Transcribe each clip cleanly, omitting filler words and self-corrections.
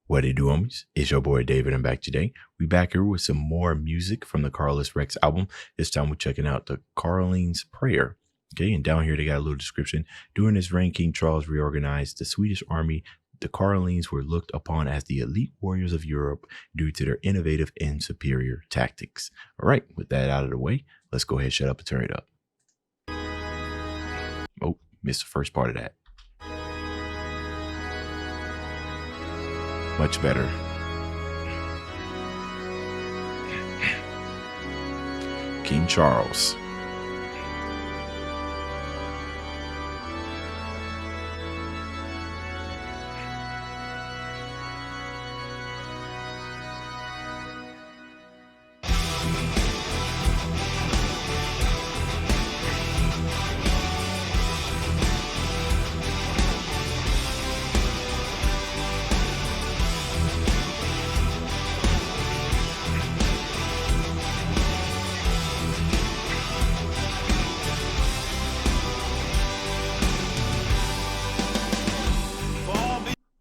What it do, homies? It's your boy David. I'm back today. We back here with some more music from the Carlos Rex album. This time we're checking out the Carolean's Prayer. Okay, and down here they got a little description. During this reign, King Charles reorganized the Swedish army. The Caroleans were looked upon as the elite warriors of Europe due to their innovative and superior tactics. All right, with that out of the way, let's go ahead, shut up, and turn it up. Oh, missed the first part of that. Much better. King Charles.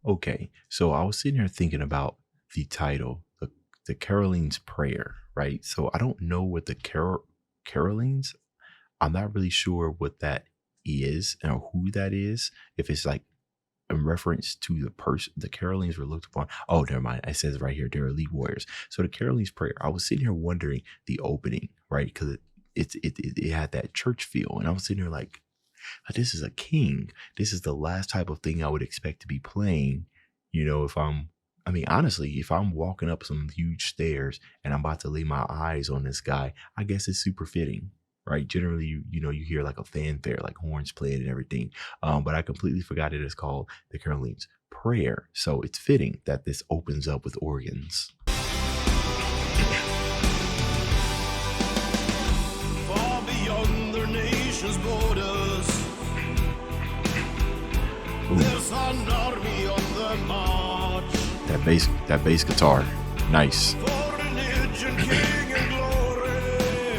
Okay, so I was sitting here thinking about the title, the Carolean's Prayer, right? So I don't know what the Caroleans, I'm not really sure what that is or who that is. If it's like in reference to the person, the Caroleans were looked upon. Oh, never mind. It says right here, they're elite warriors. So the Carolean's Prayer, I was sitting here wondering the opening, right? Because it had that church feel. And I was sitting here like, this is a king. This is the last type of thing I would expect to be playing. You know, honestly, if I'm walking up some huge stairs and I'm about to lay my eyes on this guy, I guess it's super fitting, right? Generally, you hear like a fanfare, like horns playing and everything. But I completely forgot it is called the Carolean's Prayer. So it's fitting that this opens up with organs. Far beyond their nation's borders, there's an army on the march. That bass guitar, nice. For religion, king, and glory.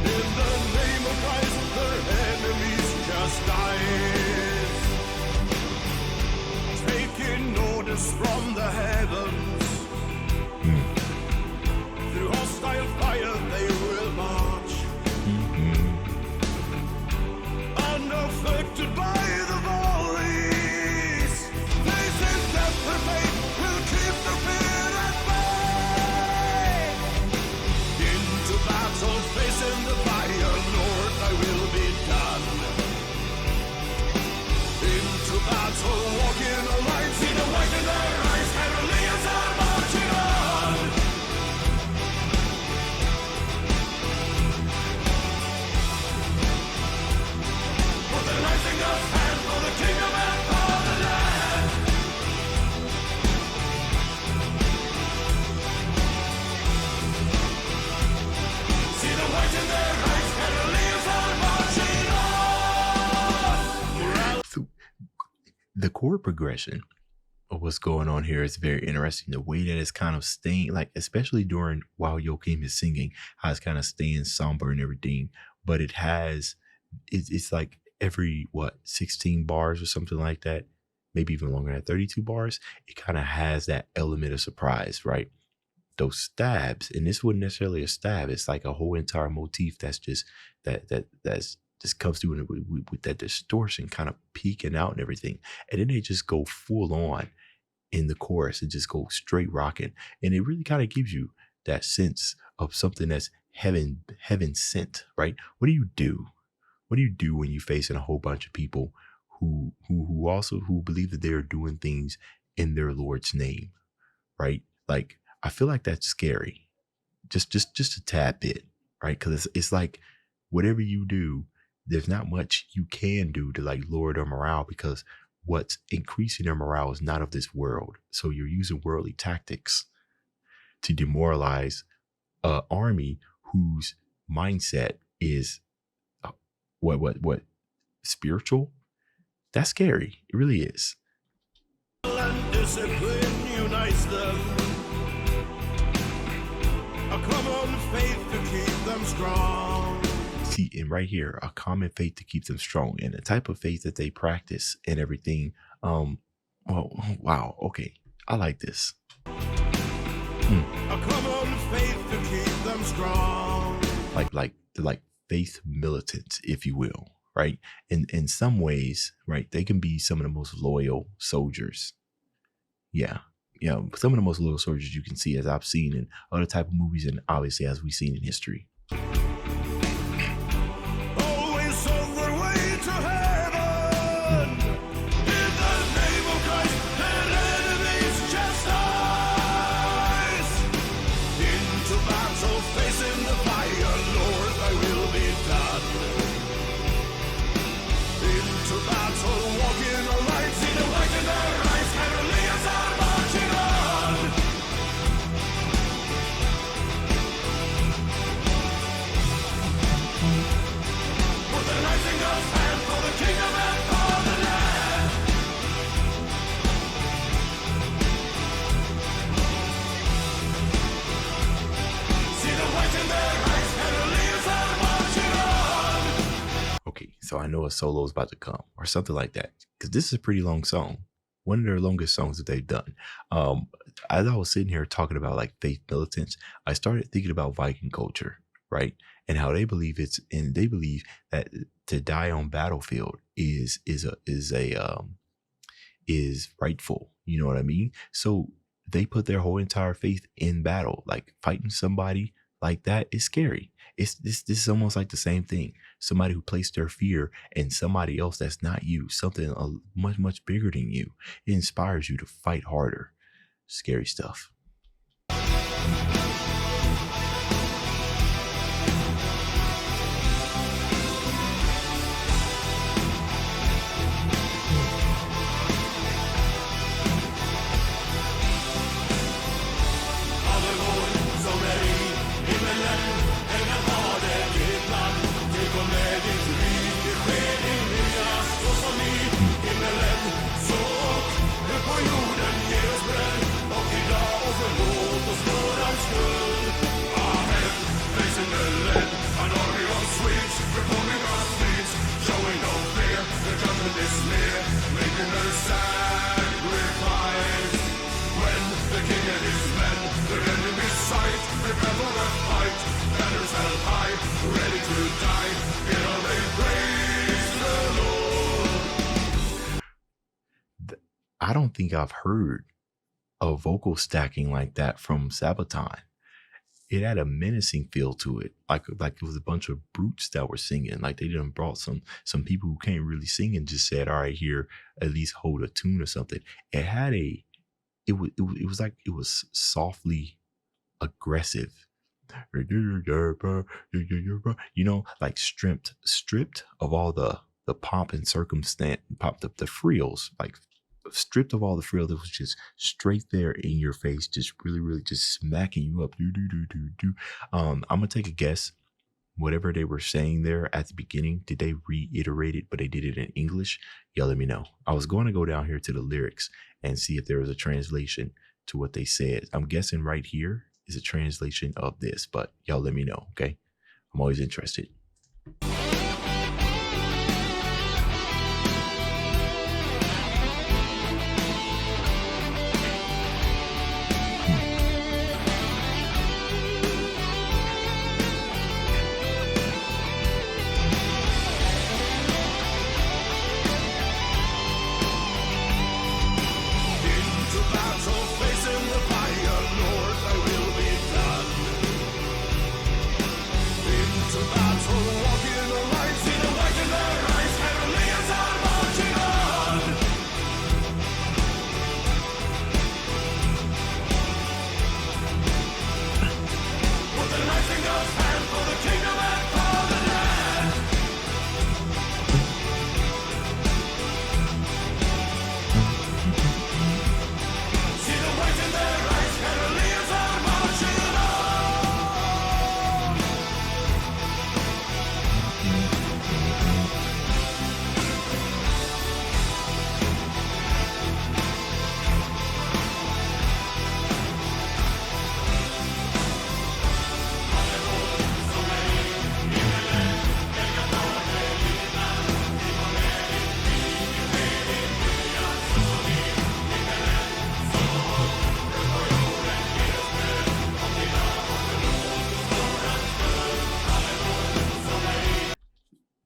In the name of Christ, their enemies chastise. Taking orders from the heavens. Through hostile fire they will march. Unaffected by the volleys. Facing death, their fate will keep their fear at bay. Into battle, facing the fire, Lord, thy will be done. Into battle, walking a line, see the white in their eyes, Caroleans are marching on. For the rising of hand, for the kingdom and for the land. See the white in their eyes, Caroleans are marching on. So the chord progression of what's going on here is very interesting. The way that it's kind of staying, like especially during while Joachim is singing, how it's kind of staying somber and everything. But it's like every 16 bars or something like that, maybe even longer than 32 bars. It kind of has that element of surprise, right? Those stabs, and this wasn't necessarily a stab. It's like a whole entire motif that's just that's just comes through with that distortion kind of peeking out and everything. And then they just go full on in the chorus and just go straight rocking. And it really kind of gives you that sense of something that's heaven sent, right? What do you do? What do you do when you're facing a whole bunch of people who also believe that they're doing things in their Lord's name, right? Like, I feel like that's scary, just a tad bit, right? Because it's like whatever you do, there's not much you can do to like lower their morale, because what's increasing their morale is not of this world. So you're using worldly tactics to demoralize an army whose mindset is what spiritual. That's scary. It really is. And discipline unites them. A common faith to keep them strong. See, and right here, a common faith to keep them strong, and the type of faith that they practice and everything. Oh, wow. Okay. I like this. Mm. A common faith to keep them strong. Like faith militants, if you will, right? In some ways, right, they can be some of the most loyal soldiers. Yeah. Yeah, some of the most loyal soldiers you can see, as I've seen in other type of movies, and obviously as we've seen in history. Always on their way to heaven. In the name of Christ, their enemies chastise. Into battle, facing the fire, Lord, thy will be done. Into battle, walking aright, see the light in their eyes, Caroleans are marching on. For the rising of stand, for the kingdom and for the land. See the light in their eyes, Caroleans are marching on. Okay, so I know a solo is about to come or something like that, because this is a pretty long song. One of their longest songs that they've done. As I was sitting here talking about like faith militants, I started thinking about Viking culture, right? And how they believe they believe that to die on battlefield is rightful. You know what I mean? So they put their whole entire faith in battle. Like fighting somebody like that is scary. This is almost like the same thing. Somebody who placed their fear in somebody else that's not you, something much bigger than you. It inspires you to fight harder. Scary stuff. I don't think I've heard a vocal stacking like that from Sabaton. It had a menacing feel to it, like it was a bunch of brutes that were singing. Like they done brought some people who can't really sing and just said, "All right, here, at least hold a tune or something." It had it was like it was softly aggressive, you know, like stripped of all the pomp and circumstance, the frills, like stripped of all the frill. That was just straight there in your face, just really just smacking you up. I'm gonna take a guess. Whatever they were saying there at the beginning, did they reiterate it, but they did it in English? Y'all let me know. I was going to go down here to the lyrics and see if there was a translation to what they said. I'm guessing right here is a translation of this, but y'all let me know, okay? I'm always interested. Battle, walking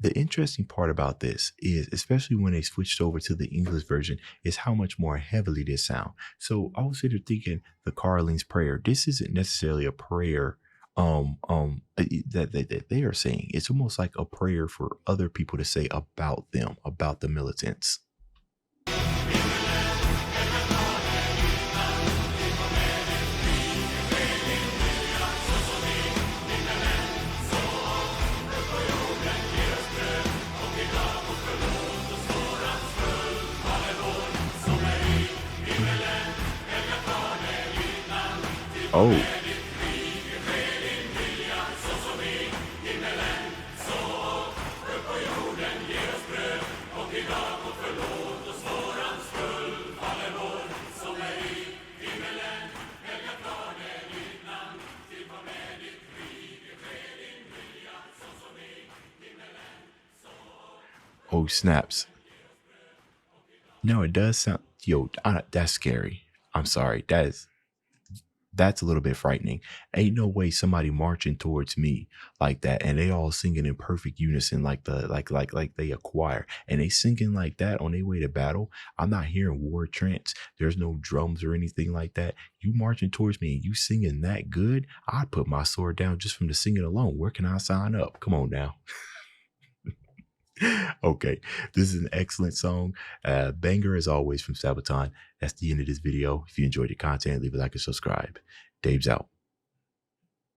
the interesting part about this is, especially when they switched over to the English version, is how much more heavily they sound. So I was sitting there thinking the Carolean's prayer. This isn't necessarily a prayer that they are saying. It's almost like a prayer for other people to say about them, about the militants. Oh, oh, snaps. No, it does sound, yo, that's scary. I'm sorry. That's a little bit frightening. Ain't no way somebody marching towards me like that, and they all singing in perfect unison, like like they a choir, and they singing like that on their way to battle. I'm not hearing war trance. There's no drums or anything like that. You marching towards me and you singing that good, I'd put my sword down just from the singing alone. Where can I sign up? Come on now. Okay, this is an excellent song. Banger as always from Sabaton. That's the end of this video. If you enjoyed the content, leave a like and subscribe. Dave's out.